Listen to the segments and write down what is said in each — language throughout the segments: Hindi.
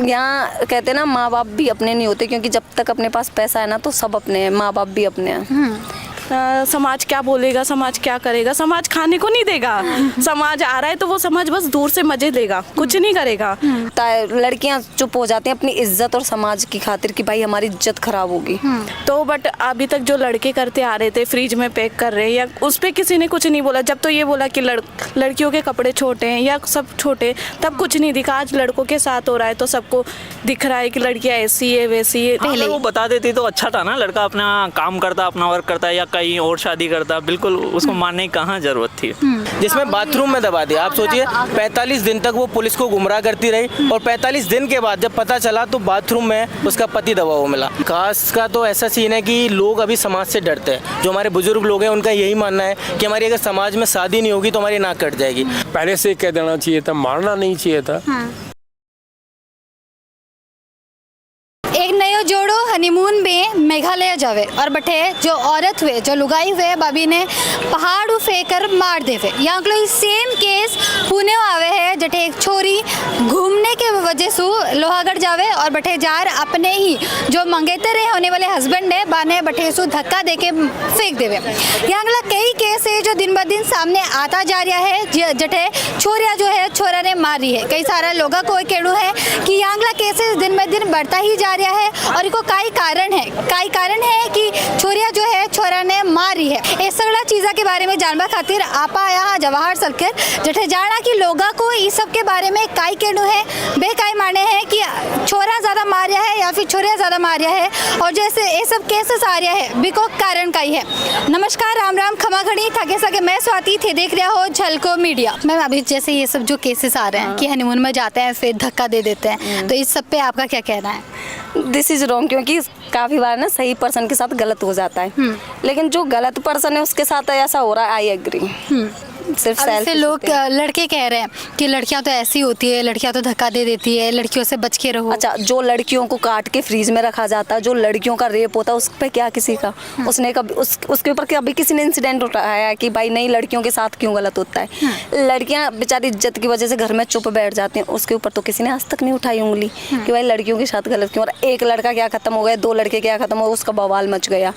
यहाँ कहते हैं ना, माँ बाप भी अपने नहीं होते, क्योंकि जब तक अपने पास पैसा है ना तो सब अपने हैं, माँ बाप भी अपने हैं। समाज क्या बोलेगा, समाज क्या करेगा, समाज खाने को नहीं देगा। समाज आ रहा है तो वो समाज बस दूर से मजे देगा, कुछ नहीं करेगा। लड़कियां चुप हो जाती हैं अपनी इज्जत और समाज की खातिर कि भाई हमारी इज्जत खराब होगी। तो बट अभी तक जो लड़के करते आ रहे थे, फ्रिज में पैक कर रहे हैं, या उस पर किसी ने कुछ नहीं बोला। जब तो ये बोला कि लड़कियों के कपड़े छोटे हैं या सब छोटे, तब कुछ नहीं दिखा। आज लड़कों के साथ हो रहा है तो सबको दिख रहा है कि लड़कियां ऐसी है वैसी है। पहले वो बता देती तो अच्छा था ना, लड़का अपना काम करता, अपना वर्क करता, या कहीं और शादी करता, बिल्कुल उसको मानने की कहाँ जरूरत थी। जिसमें बाथरूम में दबा दिया। आप सोचिए 45 दिन तक वो पुलिस को गुमराह करती रही, और 45 दिन के बाद जब पता चला तो बाथरूम में उसका पति दबा हुआ मिला। कास्ट का तो ऐसा सीन है कि लोग अभी समाज से डरते हैं। जो हमारे बुजुर्ग लोग हैं उनका यही मानना है कि हमारी अगर समाज में शादी नहीं होगी तो हमारी नाक कट जाएगी। पहले से कह देना चाहिए था, मारना नहीं चाहिए था। एक नयो जोड़ो हनीमून में मेघालय जावे और बटे जो औरत हुए, जो लुगाई हुए भाभी ने पहाड़ फेंकर मार देवे। यहाँ को सेम केस पुणे आवे है, जटे एक छोरी घूमने के वजह से लोहागढ़ जावे और बटे जार अपने ही जो मंगेतर होने वाले हस्बैंड है बाने बटे सु धक्का दे के फेंक देवे। यहाँ कई केस है जो दिन ब दिन सामने आता जा रहा है, जटे छोरिया जो है छोरा ने मारी है। कई सारा लोगों को कहना है कि यहाँ केसेस दिन ब दिन बढ़ता ही जा रहा है, और इको कई कारण है कि छोरिया जो है छोरा ने मारी है। इस सगला चीज़ा के बारे में जानवा खातिर आपा यहाँ जवाहर सलकर जठे जाना कि लोगा को इस सब के बारे में काई कहना है, बेकाई माने हैं कि छोरा ज़्यादा मारिया है या फिर छोरिया ज़्यादा मारिया है, और जैसे ये सब केसेस आ रहा है बिको कारण का ही है। नमस्कार, राम राम, खमा खड़ी थके सके, मैं स्वाति थे, देख रहा हो झलको मीडिया। मैम अभी जैसे ये सब जो केसेस आ रहे हैं कि हनीमून में जाते हैं फिर धक्का दे देते हैं, तो इस सब पे आपका क्या कहना है? दिस इज़ रॉन्ग, क्योंकि काफ़ी बार ना सही पर्सन के साथ गलत हो जाता है, लेकिन जो गलत पर्सन है उसके साथ ऐसा हो रहा है, आई एग्री। सिर्फ ऐसे लोग लड़के कह रहे हैं कि लड़कियां तो ऐसी होती है, लड़कियां तो धक्का दे देती है, लड़कियों से बच के रहो। अच्छा, जो लड़कियों को काट के फ्रीज में रखा जाता है, जो लड़कियों का रेप होता है, उस पर क्या किसी का उसने कभी उसके ऊपर कभी किसी ने इंसिडेंट उठाया कि भाई नहीं लड़कियों के साथ क्यों गलत होता है? लड़कियां बेचारी इज्जत की वजह से घर में चुप बैठ जाती हैं, उसके ऊपर तो किसी ने आज तक नहीं उठाई उंगली कि भाई लड़कियों के साथ गलत क्यों। और एक लड़का क्या खत्म हो गया, 2 लड़के क्या खत्म हो गए, उसका बवाल मच गया।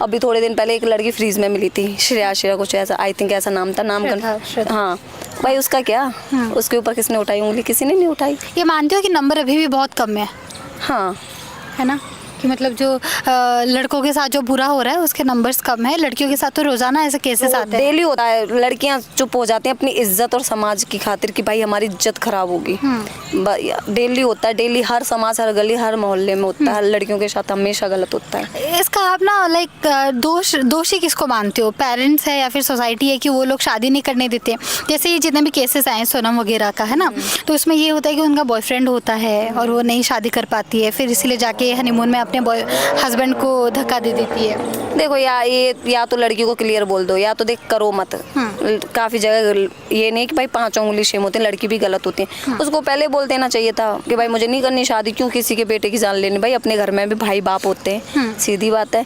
अभी थोड़े दिन पहले एक लड़की फ्रीज में मिली थी, श्रेया कुछ ऐसा, आई थिंक ऐसा नाम था, नाम हाँ भाई, उसका क्या, उसके ऊपर किसने उठाई उंगली? किसी ने नहीं उठाई। ये मानते हो कि नंबर अभी भी बहुत कम है? हाँ, है ना, कि मतलब जो लड़कों के साथ जो बुरा हो रहा है उसके नंबर्स कम है, लड़कियों के साथ तो रोजाना ऐसे केसेस आते हैं। डेली होता है, लड़कियां चुप हो जाती हैं अपनी इज्जत और समाज की खातिर कि भाई हमारी इज्जत खराब होगी। डेली होता है, डेली हर समाज, हर गली, हर मोहल्ले में होता है, लड़कियों के साथ हमेशा गलत होता है। इसका आप ना लाइक दोषी किसको मानते हो? पेरेंट्स है या फिर सोसाइटी है कि वो लोग शादी नहीं करने देते? जैसे ये जितने भी केसेस आए सोनम वगैरह का, है ना, तो उसमें ये होता है कि उनका बॉयफ्रेंड होता है और वो नहीं शादी कर पाती है, फिर इसीलिए जाके हनीमून में अपने हस्बैंड को धक्का दे देती है। देखो या तो लड़की को क्लियर बोल दो, या तो देख करो मत। काफी जगह ये नहीं कि भाई 5 उंगली शेम होते हैं, लड़की भी गलत होती है। उसको पहले बोल देना चाहिए था कि भाई मुझे नहीं करनी शादी, क्यों किसी के बेटे की जान लेनी? भाई अपने घर में भी भाई बाप होते हैं, सीधी बात है।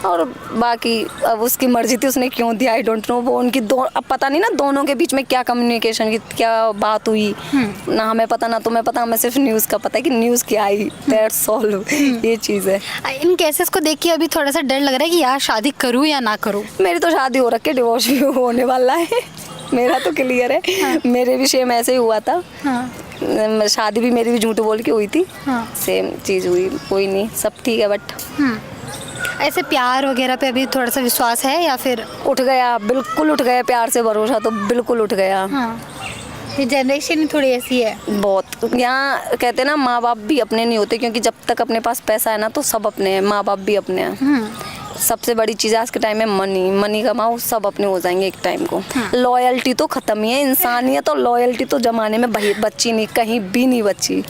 और बाकी अब उसकी मर्जी थी, उसने क्यों दिया आई डोंट नो। वो उनकी अब पता नहीं ना दोनों के बीच में क्या कम्युनिकेशन की क्या बात हुई, ना हमें पता ना तुम्हें पता, हमें सिर्फ न्यूज़ का पता है कि न्यूज़ क्या आई, दैट्स ऑल। ये चीज़ है। इन केसेस को देख के अभी थोड़ा सा डर लग रहा है कि यार शादी करूँ या ना करूँ। मेरी तो शादी हो रखी है, डिवोर्स भी होने वाला है। मेरा तो क्लियर है। मेरे भी सेम ऐसे ही हुआ था। शादी भी मेरी भी झूठ बोल के हुई थी। सेम चीज़ हुई, कोई नहीं, सब ठीक है। बट ऐसे प्यार वगैरह पे अभी थोड़ा सा विश्वास है या फिर उठ गया? बिल्कुल उठ गया, प्यार से भरोसा तो बिल्कुल उठ गया। ये जनरेशन थोड़ी ऐसी है बहुत। यहाँ कहते हैं ना, माँ बाप भी अपने नहीं होते, क्योंकि जब तक अपने पास पैसा है ना तो सब अपने हैं, माँ बाप भी अपने हैं। सबसे बड़ी चीज़ आज के टाइम में मनी कमाओ, सब अपने हो जाएंगे एक टाइम को। लॉयल्टी तो खत्म ही है, इंसानियत और लॉयल्टी तो जमाने में बच्ची नहीं, कहीं भी नहीं बची।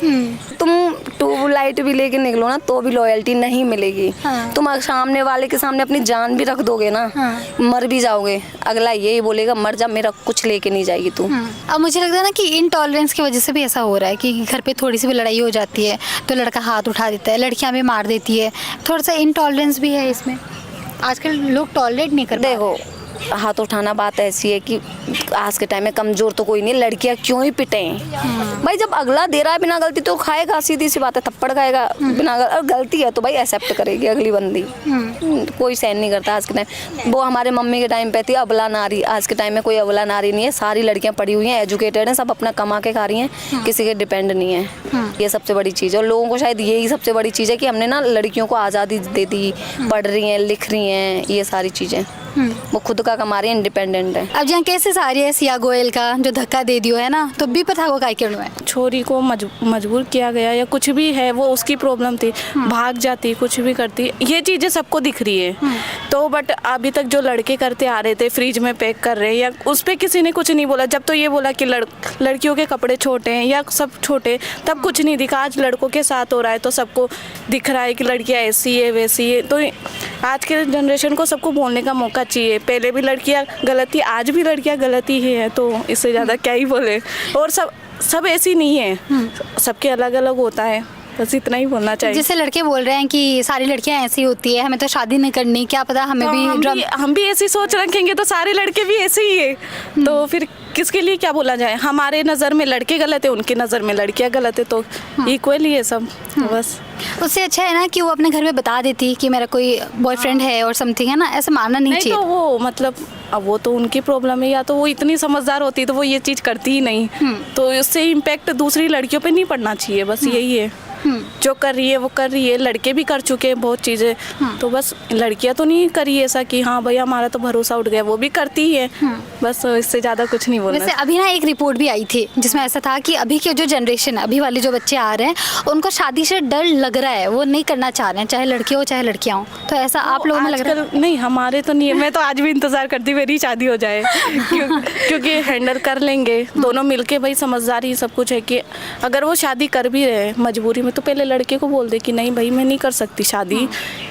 तुम ट्यूबलाइट भी लेके निकलो ना तो भी लॉयल्टी नहीं मिलेगी। तुम सामने वाले के सामने अपनी जान भी रख दोगे ना, मर भी जाओगे, अगला यही बोलेगा मर जा, मेरा कुछ लेके नहीं जाएगी तू। अब मुझे लगता है ना कि इनटॉलरेंस की वजह से भी ऐसा हो रहा है कि घर पे थोड़ी सी भी लड़ाई हो जाती है तो लड़का हाथ उठा देता है, लड़कियां भी मार देती है। थोड़ा सा इनटॉलरेंस भी है इसमें, आजकल लोग टॉलरेट नहीं कर पाते। देखो हाथ उठाना बात ऐसी है कि आज के टाइम में कमजोर तो कोई नहीं, लड़कियां क्यों ही पिटें भाई। जब अगला दे रहा है बिना गलती तो खाएगा, सीधी सी बात है, थप्पड़ खाएगा बिना और गलती है तो भाई एक्सेप्ट करेगी अगली बंदी। कोई सहन नहीं करता आज के टाइम। वो हमारे मम्मी के टाइम पे थी अबला नारी, आज के टाइम में कोई अबला नारी नहीं है, सारी लड़कियां पढ़ी हुई हैं, एजुकेटेड हैं, सब अपना कमा के खा रही हैं, किसी के डिपेंड नहीं है। ये सबसे बड़ी चीज़ है और लोगों को शायद यही सबसे बड़ी चीज़ है कि हमने ना लड़कियों को आज़ादी दे दी, पढ़ रही हैं, लिख रही हैं, ये सारी चीज़ें वो खुद का कमा रही है, इंडिपेंडेंट है। अब जहाँ केसेस आ रही है सिया गोयल का जो धक्का दे दियो है ना, तो भी पता को काय करना है, छोरी को मजबूर किया गया या कुछ भी है, वो उसकी प्रॉब्लम थी, भाग जाती, कुछ भी करती, ये चीज़ें सबको दिख रही है। तो बट अभी तक जो लड़के करते आ रहे थे, फ्रिज में पैक कर रहे हैं, या उस पर किसी ने कुछ नहीं बोला। जब तो ये बोला कि लड़कियों के कपड़े छोटे हैं या सब छोटे, तब कुछ नहीं दिखा। आज लड़कों के साथ हो रहा है तो सबको दिख रहा है कि लड़कियाँ ऐसी है वैसी है। तो आज के जनरेशन को सबको बोलने का मौका चाहिए। पहले भी लड़कियां गलत थी, आज भी लड़कियां गलत ही है, तो इससे ज़्यादा क्या ही बोले। और सब ऐसी नहीं है, सबके अलग अलग होता है, बस इतना ही बोलना चाहिए। जैसे लड़के बोल रहे हैं कि सारी लड़कियां ऐसी होती है, हमें तो शादी नहीं करनी, क्या पता हमें भी हम भी ऐसी सोच रखेंगे तो सारे लड़के भी ऐसे ही है, तो फिर किसके लिए क्या बोला जाए। हमारे नज़र में लड़के गलत है, उनकी नज़र में लड़कियां गलत है, तो इक्वली है सब। बस उससे अच्छा है ना कि वो अपने घर में बता देती कि मेरा कोई बॉयफ्रेंड है और समथिंग, है ना, ऐसा मानना नहीं चाहिए। तो वो मतलब अब वो तो उनकी प्रॉब्लम है, या तो वो इतनी समझदार होती तो वो ये चीज़ करती ही नहीं, तो इससे इम्पेक्ट दूसरी लड़कियों पे नहीं पड़ना चाहिए। बस यही है, जो कर रही है वो कर रही है। लड़के भी कर चुके हैं बहुत चीज़ें, तो बस लड़कियां तो नहीं करी ऐसा कि हाँ भैया हमारा तो भरोसा उठ गया, वो भी करती ही है। बस इससे ज़्यादा कुछ नहीं बोलना। वैसे अभी ना एक रिपोर्ट भी आई थी जिसमें ऐसा था कि अभी की जो जनरेशन है, अभी वाले जो बच्चे आ रहे हैं, उनको शादी से डर लग रहा है, वो नहीं करना चाह रहे हैं, चाहे लड़के हो चाहे लड़कियां हो। तो ऐसा आप लोगों में लग रहा है? नहीं, हमारे तो नहीं है। मैं तो आज भी इंतज़ार करती मेरी शादी हो जाए, क्योंकि हैंडल कर लेंगे दोनों मिलके। भाई समझदारी सब कुछ है कि अगर वो शादी कर भी रहे मजबूरी में, तो पहले लड़के को बोल दे कि नहीं भाई मैं नहीं कर सकती शादी,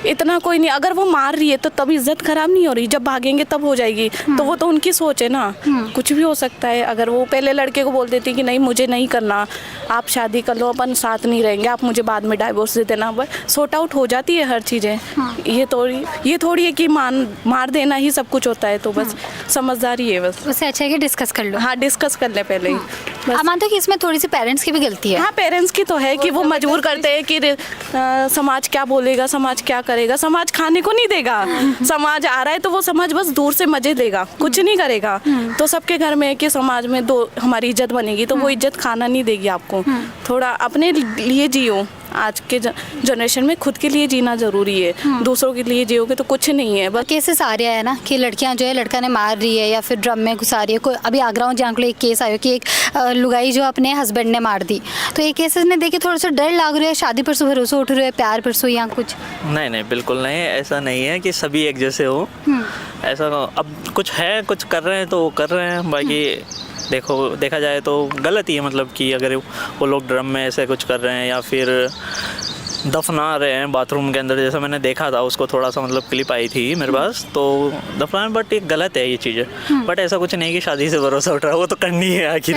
इतना कोई नहीं। अगर वो मार रही है तो तब इज्जत खराब नहीं हो रही, जब भागेंगे तब हो जाएगी। तो वो तो उनकी सोच है ना, कुछ भी हो सकता है। अगर वो पहले लड़के को बोल देती कि नहीं मुझे नहीं करना, आप शादी कर लो, अपन साथ नहीं रहेंगे, आप मुझे बाद में डाइवोर्स दे देना, बस सॉर्ट आउट हो जाती है हर चीज़ें। ये थोड़ी है कि मार देना ही सब कुछ होता है। तो बस समझदारी है, बस उससे अच्छा है कि डिस्कस कर लो। हाँ, डिस्कस कर ले पहले ही। आप मानते हो कि इसमें थोड़ी सी पेरेंट्स की भी गलती है? हाँ, पेरेंट्स की तो है कि वो मजबूर करते हैं कि समाज क्या बोलेगा, समाज क्या करेगा। समाज खाने को नहीं देगा, समाज आ रहा है तो वो समाज बस दूर से मजे देगा, कुछ नहीं करेगा। तो सबके घर में है कि समाज में हमारी इज्जत बनेगी, तो वो इज्जत खाना नहीं देगी आपको। थोड़ा अपने लिए जियो। आज के जनरेशन में खुद के लिए जीना ज़रूरी है, दूसरों के लिए जियोगे तो कुछ नहीं है। बस केसेस आ रहा है ना कि लड़कियां जो है लड़का ने मार रही है या फिर ड्रम में घुसा रही है। कोई अभी आगरा में जहाँ एक केस आया कि एक लुगाई जो अपने हस्बैंड ने मार दी, तो ये केसेस में देखिए थोड़ा सा डर लग रहा है, शादी पर से भरोसा उठ रहा है, प्यार पर से या कुछ? नहीं, बिल्कुल नहीं, ऐसा नहीं है कि सभी एक जैसे हो। ऐसा अब कुछ है, कुछ कर रहे हैं तो वो कर रहे हैं, बाकी देखा जाए तो गलत ही है। मतलब कि अगर वो लोग ड्रम में ऐसे कुछ कर रहे हैं या फिर दफना रहे हैं बाथरूम के अंदर, जैसा मैंने देखा था, उसको थोड़ा सा मतलब क्लिप आई थी मेरे पास, तो दफना, बट ये गलत है ये चीज़ें। बट ऐसा कुछ नहीं कि शादी से भरोसा उठ रहा है, वो तो करनी है, आखिर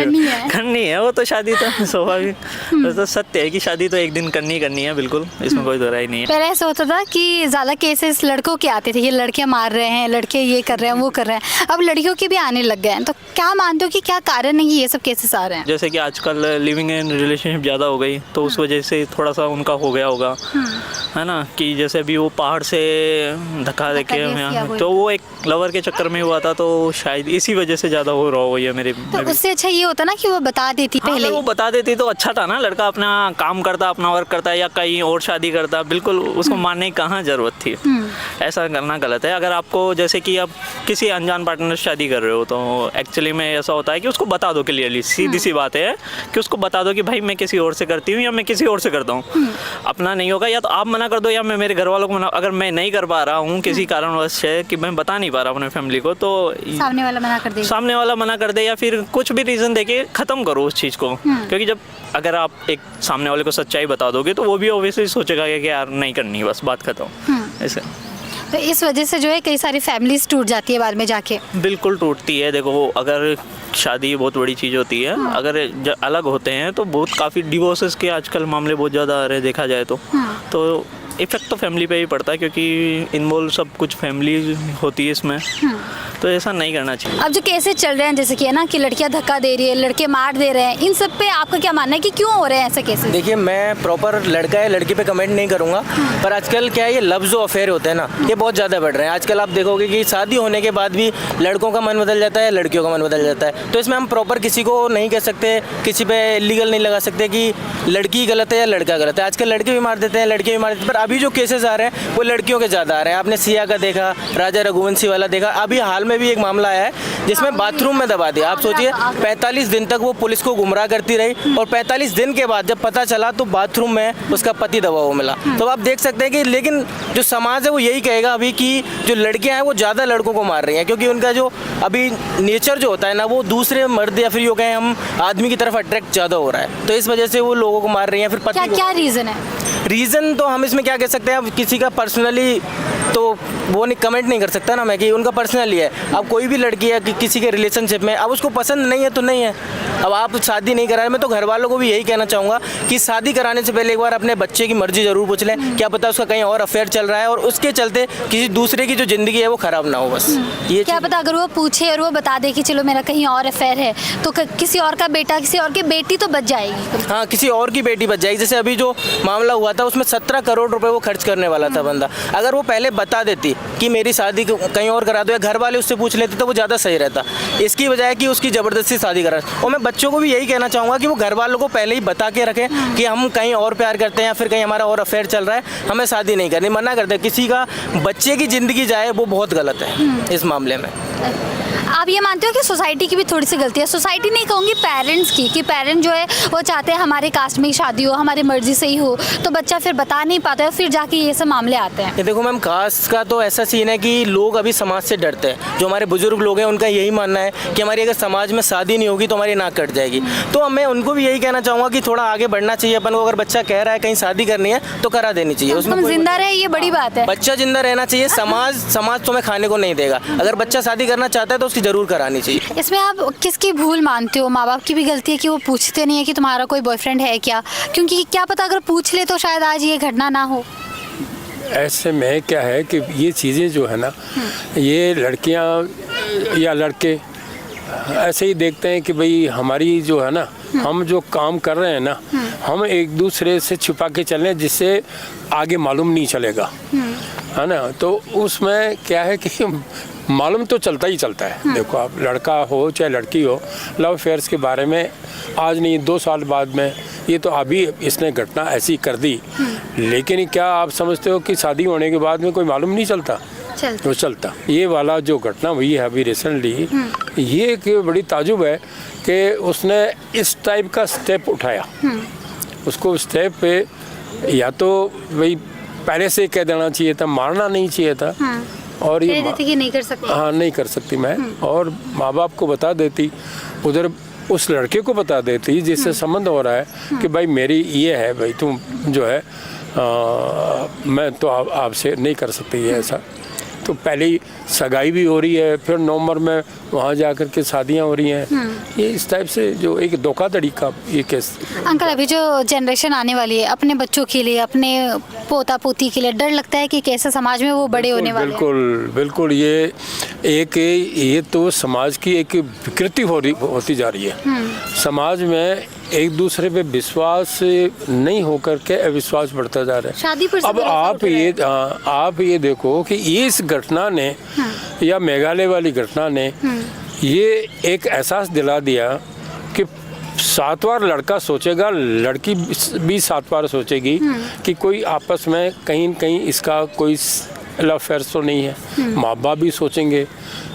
करनी है वो तो। शादी तो स्वाभाविक, तो सत्य है कि शादी तो एक दिन करनी है, बिल्कुल, इसमें कोई दोहराई नहीं है। पहले ऐसा होता था कि ज़्यादा केसेस लड़कों के आते थे, ये लड़कियां मार रहे हैं, लड़के ये कर रहे हैं, वो कर रहे हैं। अब लड़कियों के भी आने लग गए हैं, तो क्या मानते हो कि क्या कारण है कि ये सब केसेस आ रहे हैं? जैसे कि आजकल लिविंग इन रिलेशनशिप ज़्यादा हो गई, तो उस वजह से थोड़ा सा उनका हो गया होगा, है ना। कि जैसे अभी वो पहाड़ से धक्का देके, तो वो एक लवर के चक्कर में हुआ था, तो शायद इसी वजह से ज़्यादा हो रहा हो ये मेरे। तो उससे अच्छा ये होता ना कि वो बता देती पहले। वो बता देती तो अच्छा था ना, लड़का अपना काम करता, अपना वर्क करता है या कहीं और शादी करता, बिल्कुल उसको मानने की कहाँ ज़रूरत थी। ऐसा करना गलत है। अगर आपको जैसे कि आप किसी अनजान पार्टनर से शादी कर रहे हो, तो एक्चुअली में ऐसा होता है कि उसको बता दो क्लियरली, सीधी सी बात है कि उसको बता दो कि भाई मैं किसी और से करती हूँ या मैं किसी और से करता हूँ। अपना नहीं होगा, या तो आप मना कर दो या मैं मेरे घर वालों को मना। अगर मैं नहीं कर पा रहा हूँ किसी कारणवश से कि मैं बता नहीं पा रहा अपने फैमिली को, तो सामने वाला मना कर दे, या फिर कुछ भी रीज़न देके ख़त्म करो उस चीज़ को। क्योंकि जब अगर आप एक सामने वाले को सच्चाई बता दोगे तो वो भी ऑब्वियसली सोचेगा कि यार नहीं करनी, बस बात खत्म। ऐसे तो इस वजह से जो है कई सारी फैमिलीज टूट जाती है बाद में जाके। बिल्कुल टूटती है। देखो, अगर शादी बहुत बड़ी चीज़ होती है, अगर अलग होते हैं तो बहुत काफ़ी डिवोर्सेस के आजकल मामले बहुत ज़्यादा आ रहे हैं, देखा जाए तो इफ़ेक्ट तो फैमिली पे ही पड़ता है, क्योंकि इन्वॉल्व सब कुछ फैमिली होती है इसमें, तो ऐसा नहीं करना चाहिए। अब जो केसेस चल रहे हैं जैसे कि है ना कि लड़कियां धक्का दे रही है, लड़के मार दे रहे हैं, इन सब पे आपका क्या मानना है कि क्यों हो रहे हैं ऐसे केसेस? देखिए, मैं प्रॉपर लड़का है लड़की पे कमेंट नहीं करूंगा, पर आजकल क्या है, ये लव जो अफेयर होते हैं ना, ये बहुत ज़्यादा बढ़ रहे हैं। आजकल आप देखोगे कि शादी होने के बाद भी लड़कों का मन बदल जाता है, लड़कियों का मन बदल जाता है। तो इसमें हम प्रॉपर किसी को नहीं कह सकते, किसी पे इलीगल नहीं लगा सकते कि लड़की गलत है या लड़का गलत है। आजकल लड़के भी मार देते हैं, लड़के भी मार देते हैं, पर अभी जो केसेस आ रहे हैं वो लड़कियों के ज़्यादा आ रहे हैं। आपने सिया का देखा, राजा रघुवंशी वाला देखा, अभी हाल में भी एक मामला आया है जिसमें बाथरूम में दबा दिया। आप सोचिए, 45 दिन तक वो पुलिस को गुमराह करती रही और 45 दिन के बाद जब पता चला तो बाथरूम में उसका पति दबा हुआ मिला। तो आप देख सकते हैं कि लेकिन जो समाज है वो यही कहेगा अभी कि जो लड़कियां हैं वो ज़्यादा लड़कों को मार रही हैं, क्योंकि उनका जो अभी नेचर जो होता है ना, वो दूसरे मर्द या फिर यो कहें हम आदमी की तरफ अट्रैक्ट ज़्यादा हो रहा है, तो इस वजह से वो लोगों को मार रही हैं। फिर क्या क्या रीज़न है? रीज़न तो हम इसमें क्या कह सकते हैं, अब किसी का पर्सनली तो वो नहीं कमेंट नहीं कर सकता ना मैं, कि उनका पर्सनली है। अब कोई भी लड़की है कि किसी के रिलेशनशिप में, अब उसको पसंद नहीं है तो नहीं है। अब आप शादी नहीं करा रहे, मैं तो घर वालों को भी यही कहना चाहूँगा कि शादी कराने से पहले एक बार अपने बच्चे की मर्जी ज़रूर पूछ लें, क्या पता उसका कहीं और अफेयर चल रहा है और उसके चलते किसी दूसरे की जो ज़िंदगी है वो ख़राब ना हो। बस ये क्या पता अगर वो पूछे और वो बता दे कि चलो मेरा कहीं और अफेयर है, तो किसी और का बेटा, किसी और की बेटी तो बच जाएगी। हाँ, किसी और की बेटी बच जाएगी। जैसे अभी जो मामला हुआ था उसमें 17 करोड़ रुपए वो खर्च करने वाला था बंदा। अगर वो पहले बता देती कि मेरी शादी कहीं और करा दो या घर वाले उससे पूछ लेते तो वो ज़्यादा सही रहता, इसकी बजाय कि उसकी ज़बरदस्ती शादी करा। और मैं बच्चों को भी यही कहना चाहूँगा कि वो घर वालों को पहले ही बता के रखें कि हम कहीं और प्यार करते हैं या फिर कहीं हमारा और अफेयर चल रहा है, हमें शादी नहीं करनी। मना करते, किसी का बच्चे की ज़िंदगी जाए वो बहुत गलत है इस मामले में। आप ये मानते हो कि सोसाइटी की भी थोड़ी सी गलती है? सोसाइटी नहीं कहूँगी, पेरेंट्स की, कि पेरेंट जो है वो चाहते हैं हमारे कास्ट में ही शादी हो, हमारी मर्जी से ही हो, तो बच्चा फिर बता नहीं पाता है, फिर जाके ये सब मामले आते हैं। ये देखो मैम, कास्ट का तो ऐसा सीन है कि लोग अभी समाज से डरते हैं। जो हमारे बुजुर्ग लोग हैं उनका यही मानना है कि हमारी अगर समाज में शादी नहीं होगी तो हमारी नाक कट जाएगी। तो मैं उनको भी यही कहना चाहूँगा कि थोड़ा आगे बढ़ना चाहिए अपन को। अगर बच्चा कह रहा है कहीं शादी करनी है तो करा देनी चाहिए, उसमें हम जिंदा रहे, ये बड़ी बात है। बच्चा जिंदा रहना चाहिए, समाज तुम्हें खाने को नहीं देगा। अगर बच्चा शादी करना चाहता है तो उसकी जरूर करानी चाहिए। इसमें आप किसकी भूल मानते हो? माँ बाप की भी गलती है कि वो पूछते नहीं है कि तुम्हारा कोई बॉयफ्रेंड है क्या? क्योंकि क्या पता अगर पूछ ले तो शायद आज ये घटना ना हो। ऐसे में क्या है कि ये चीज़ें जो है ना, ये लड़कियां या लड़के ऐसे ही देखते हैं कि भाई हमारी जो है ना, हम जो काम कर रहे हैं ना, हम एक दूसरे से छुपा के चलें जिससे आगे मालूम नहीं चलेगा, है ना। तो उसमें क्या है कि मालूम तो चलता ही चलता है। देखो, आप लड़का हो चाहे लड़की हो, लव अफेयर्स के बारे में आज नहीं 2 साल बाद में, ये तो अभी इसने घटना ऐसी कर दी, लेकिन क्या आप समझते हो कि शादी होने के बाद में कोई मालूम नहीं चलता? वो चलता। ये वाला जो घटना हुई है अभी रिसेंटली, ये एक बड़ी ताजुब है कि उसने इस टाइप का स्टेप उठाया। उसको स्टेप पे या तो भाई पहले से कह देना चाहिए था, मारना नहीं चाहिए था, और ये कि नहीं कर सकती। हाँ, नहीं कर सकती मैं, और माँ बाप को बता देती, उधर उस लड़के को बता देती जिससे संबंध हो रहा है कि भाई मेरी ये है, भाई तुम जो है मैं तो आपसे नहीं कर सकती है ऐसा। तो पहले ही सगाई भी हो रही है, फिर नवंबर में वहाँ जाकर के शादियाँ हो रही हैं। ये इस टाइप से जो एक धोखाधड़ी का ये केस। अंकल, अभी जो जनरेशन आने वाली है, अपने बच्चों के लिए, अपने पोता पोती के लिए डर लगता है कि कैसे समाज में वो बड़े होने वाले हैं? बिल्कुल बिल्कुल, ये तो समाज की एक विकृति होती जा रही है। समाज में एक दूसरे पे विश्वास नहीं होकर के अविश्वास बढ़ता जा रहा है। शादी पर अब आप ये देखो कि इस घटना ने या मेघालय वाली घटना ने ये एक एहसास दिला दिया कि 7 बार लड़का सोचेगा, लड़की भी 7 बार सोचेगी कि कोई आपस में कहीं इसका कोई लव अफेयर तो नहीं है। माँ बाप भी सोचेंगे,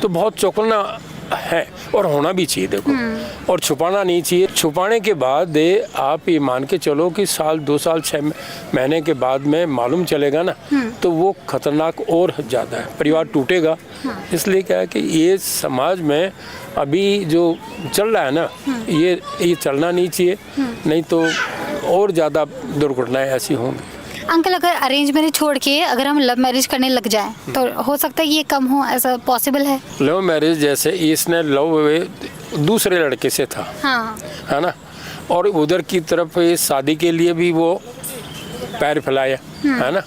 तो बहुत चौकन्ना है और होना भी चाहिए। देखो, और छुपाना नहीं चाहिए। छुपाने के बाद आप ये मान के चलो कि 1 2 साल 6 महीने के बाद में मालूम चलेगा ना, तो वो खतरनाक और ज़्यादा है, परिवार टूटेगा। इसलिए क्या है कि ये समाज में अभी जो चल रहा है ना, ये चलना नहीं चाहिए, नहीं तो और ज़्यादा दुर्घटनाएं ऐसी होंगी। अंकल, अगर अरेंज मैरिज छोड़ के अगर हम लव मैरिज करने लग जाएं तो हो सकता है ये कम हो, ऐसा पॉसिबल है? लव मैरिज जैसे इसने लव दूसरे लड़के से था, हाँ, है ना, और उधर की तरफ शादी के लिए भी वो पैर फैलाया, है ना,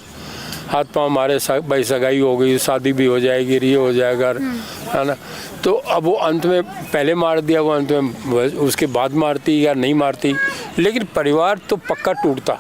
हाथ पाँव मारे, भाई सगाई हो गई, शादी भी हो जाएगी, ये हो जाएगा, है ना। तो अब वो अंत में पहले मार दिया, वो अंत में उसके बाद मारती या नहीं मारती, लेकिन परिवार तो पक्का टूटता।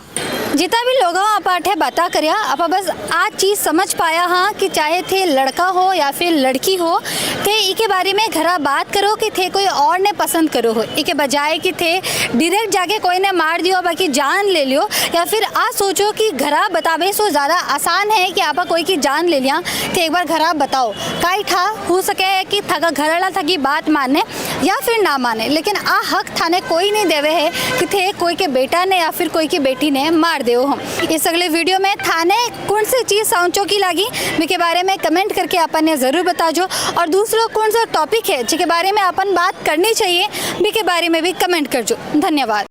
जितना भी लोग आप आठे बता करिया आप बस आज चीज़ समझ पाया हाँ कि चाहे थे लड़का हो या फिर लड़की हो, थे इके बारे में घरा बात करो कि थे कोई और ने पसंद करो हो, इके बजाय कि थे डायरेक्ट जाके कोई ने मार दियो बाकी जान ले लियो, या फिर आज सोचो कि घरा बतावे सो ज़्यादा आसान है कि आप कोई की जान ले लिया, थे एक बार घरा बताओ काई ठा हो सके कि थका घर वाला थकी बात माने या फिर ना माने, लेकिन आ हक थाने कोई नहीं देवे है कि थे कोई के बेटा ने या फिर कोई की बेटी ने मार देव हम। इस अगले वीडियो में थाने कौन सी चीज़ साउंचो की लगी के बारे में कमेंट करके अपन ने ज़रूर बताजो, और दूसरा कौन सा टॉपिक है जिसके बारे में अपन बात करनी चाहिए के बारे में भी कमेंट करजो। धन्यवाद।